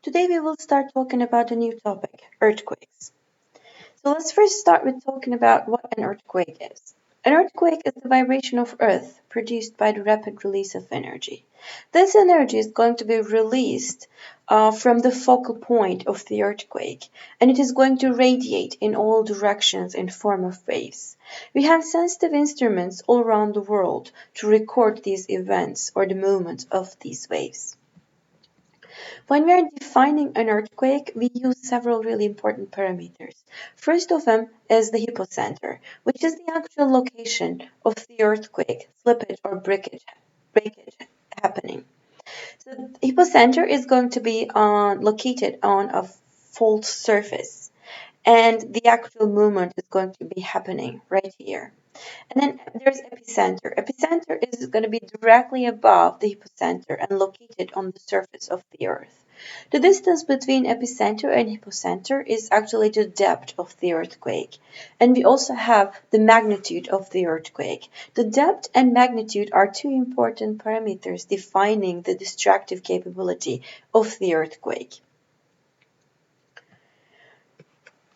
Today we will start talking about a new topic, earthquakes. So let's first start with talking about what an earthquake is. An earthquake is the vibration of earth produced by the rapid release of energy. This energy is going to be released from the focal point of the earthquake, and it is going to radiate in all directions in form of waves. We have sensitive instruments all around the world to record these events or the movement of these waves. When we are defining an earthquake, we use several really important parameters. First of them is the hypocenter, which is the actual location of the earthquake, slippage or breakage happening. So the hypocenter is going to be located on a fault surface, and the actual movement is going to be happening right here. And then there's epicenter. Epicenter is going to be directly above the hypocenter and located on the surface of the Earth. The distance between epicenter and hypocenter is actually the depth of the earthquake. And we also have the magnitude of the earthquake. The depth and magnitude are two important parameters defining the destructive capability of the earthquake.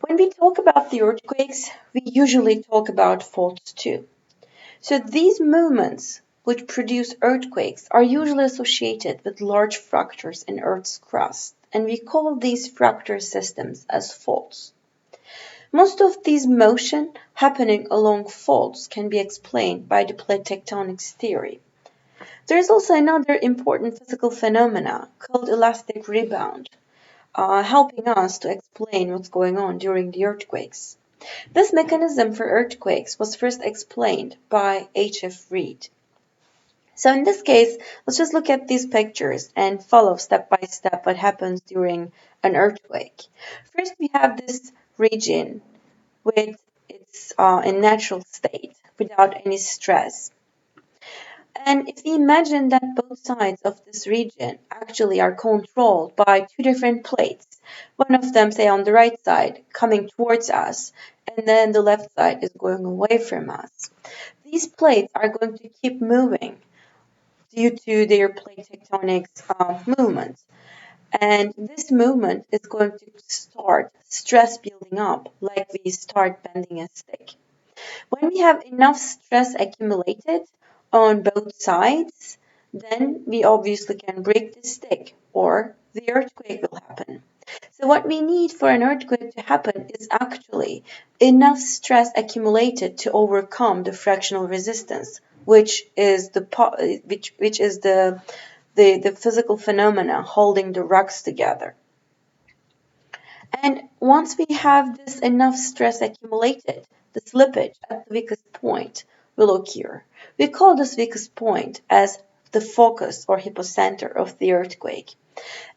When we talk about the earthquakes, we usually talk about faults too. So these movements which produce earthquakes are usually associated with large fractures in Earth's crust, and we call these fracture systems as faults. Most of these motion happening along faults can be explained by the plate tectonics theory. There is also another important physical phenomena called elastic rebound, helping us to explain what's going on during the earthquakes. This mechanism for earthquakes was first explained by H.F. Reed. So in this case, let's just look at these pictures and follow step by step what happens during an earthquake. First, we have this region with its in natural state without any stress. And if we imagine that both sides of this region actually are controlled by two different plates, one of them, say on the right side, coming towards us, and then the left side is going away from us. These plates are going to keep moving due to their plate tectonics movement. And this movement is going to start stress building up like we start bending a stick. When we have enough stress accumulated on both sides, then we obviously can break the stick or the earthquake will happen. So what we need for an earthquake to happen is actually enough stress accumulated to overcome the frictional resistance, which is the physical phenomena holding the rocks together. And once we have this enough stress accumulated, the slippage at the weakest point will occur. We call this weakest point as the focus or hypocenter of the earthquake.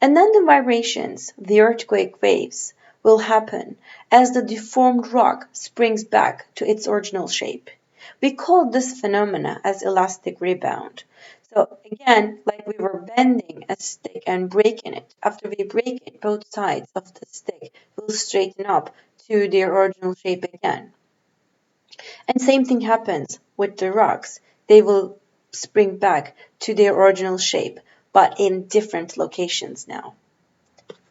And then the vibrations, the earthquake waves, will happen as the deformed rock springs back to its original shape. We call this phenomena as elastic rebound. So again, like we were bending a stick and breaking it, after we break it, both sides of the stick will straighten up to their original shape again. And same thing happens with the rocks. They will spring back to their original shape, but in different locations now,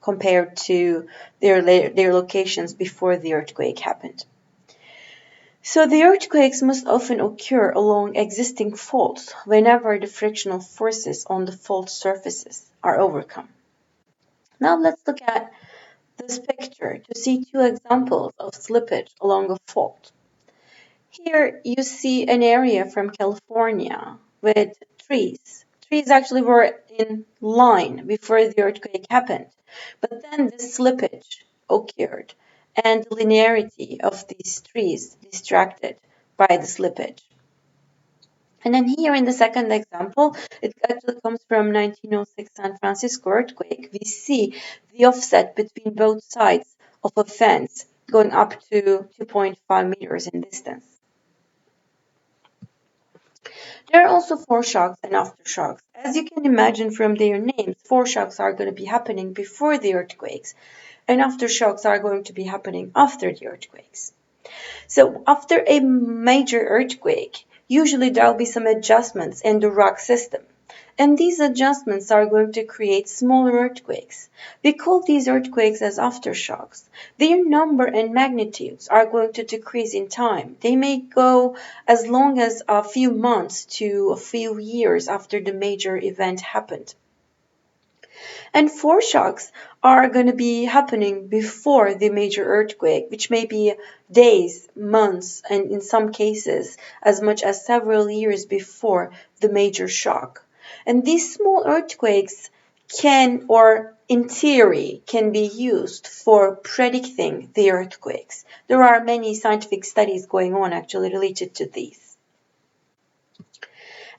compared to their locations before the earthquake happened. So the earthquakes most often occur along existing faults whenever the frictional forces on the fault surfaces are overcome. Now let's look at this picture to see two examples of slippage along a fault. Here you see an area from California with trees. Trees actually were in line before the earthquake happened, but then this slippage occurred and the linearity of these trees distracted by the slippage. And then here in the second example, it actually comes from 1906 San Francisco earthquake. We see the offset between both sides of a fence going up to 2.5 meters in distance. There are also foreshocks and aftershocks. As you can imagine from their names, foreshocks are going to be happening before the earthquakes, and aftershocks are going to be happening after the earthquakes. So after a major earthquake, usually there'll be some adjustments in the rock system. And these adjustments are going to create smaller earthquakes. We call these earthquakes as aftershocks. Their number and magnitudes are going to decrease in time. They may go as long as a few months to a few years after the major event happened. And foreshocks are going to be happening before the major earthquake, which may be days, months, and in some cases, as much as several years before the major shock. And these small earthquakes can, or in theory, can be used for predicting the earthquakes. There are many scientific studies going on actually related to these.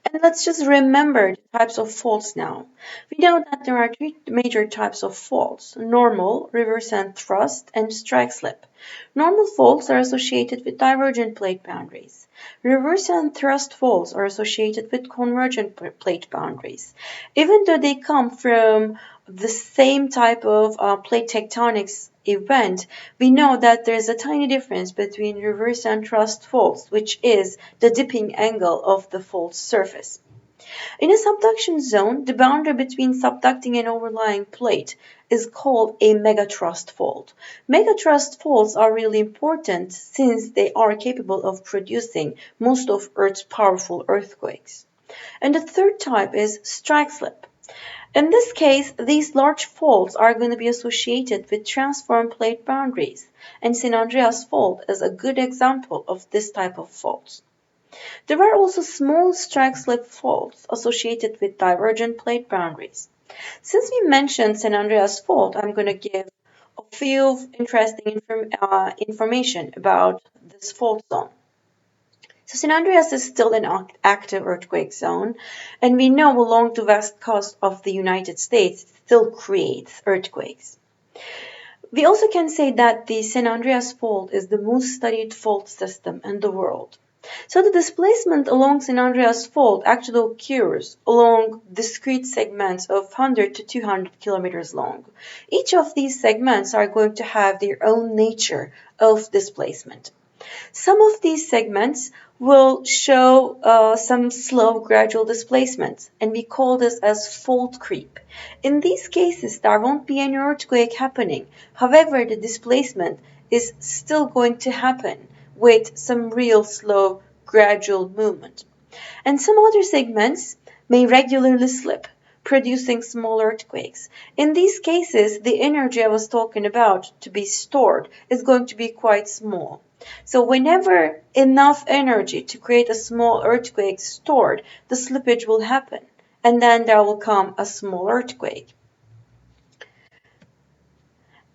And let's just remember the types of faults now. We know that there are three major types of faults: normal, reverse and thrust, and strike slip. Normal faults are associated with divergent plate boundaries. Reverse and thrust faults are associated with convergent plate boundaries. Even though they come from the same type of plate tectonics event, we know that there is a tiny difference between reverse and thrust faults, which is the dipping angle of the fault surface. In a subduction zone, the boundary between subducting and overlying plate is called a megathrust fault. Megathrust faults are really important since they are capable of producing most of Earth's powerful earthquakes. And the third type is strike slip. In this case, these large faults are going to be associated with transform plate boundaries, and San Andreas Fault is a good example of this type of faults. There are also small strike slip faults associated with divergent plate boundaries. Since we mentioned San Andreas Fault, I'm going to give a few interesting information about this fault zone. So San Andreas is still an active earthquake zone, and we know along the west coast of the United States it still creates earthquakes. We also can say that the San Andreas Fault is the most studied fault system in the world. So the displacement along San Andreas Fault actually occurs along discrete segments of 100 to 200 kilometers long. Each of these segments are going to have their own nature of displacement. Some of these segments will show some slow gradual displacements, and we call this as fault creep. In these cases, there won't be any earthquake happening. However, the displacement is still going to happen with some real slow gradual movement. And some other segments may regularly slip, producing small earthquakes. In these cases, the energy I was talking about to be stored is going to be quite small. So whenever enough energy to create a small earthquake stored, the slippage will happen, and then there will come a small earthquake.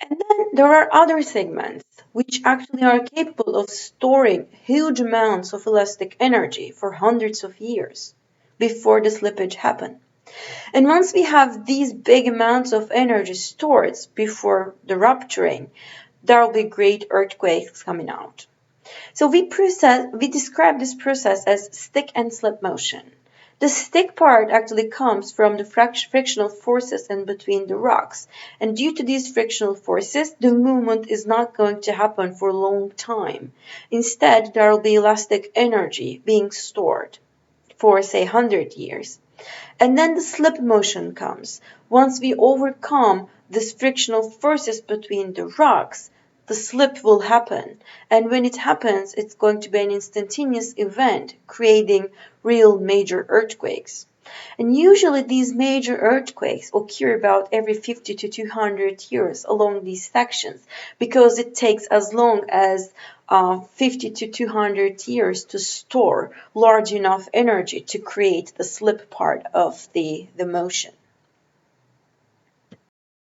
And then there are other segments which actually are capable of storing huge amounts of elastic energy for hundreds of years before the slippage happen. And once we have these big amounts of energy stored before the rupturing, there will be great earthquakes coming out. So we describe this process as stick and slip motion. The stick part actually comes from the frictional forces in between the rocks. And due to these frictional forces, the movement is not going to happen for a long time. Instead, there will be elastic energy being stored for, say, 100 years. And then the slip motion comes. Once we overcome these frictional forces between the rocks, the slip will happen. And when it happens, it's going to be an instantaneous event, creating real major earthquakes. And usually these major earthquakes occur about every 50 to 200 years along these sections because it takes as long as 50 to 200 years to store large enough energy to create the slip part of the motion.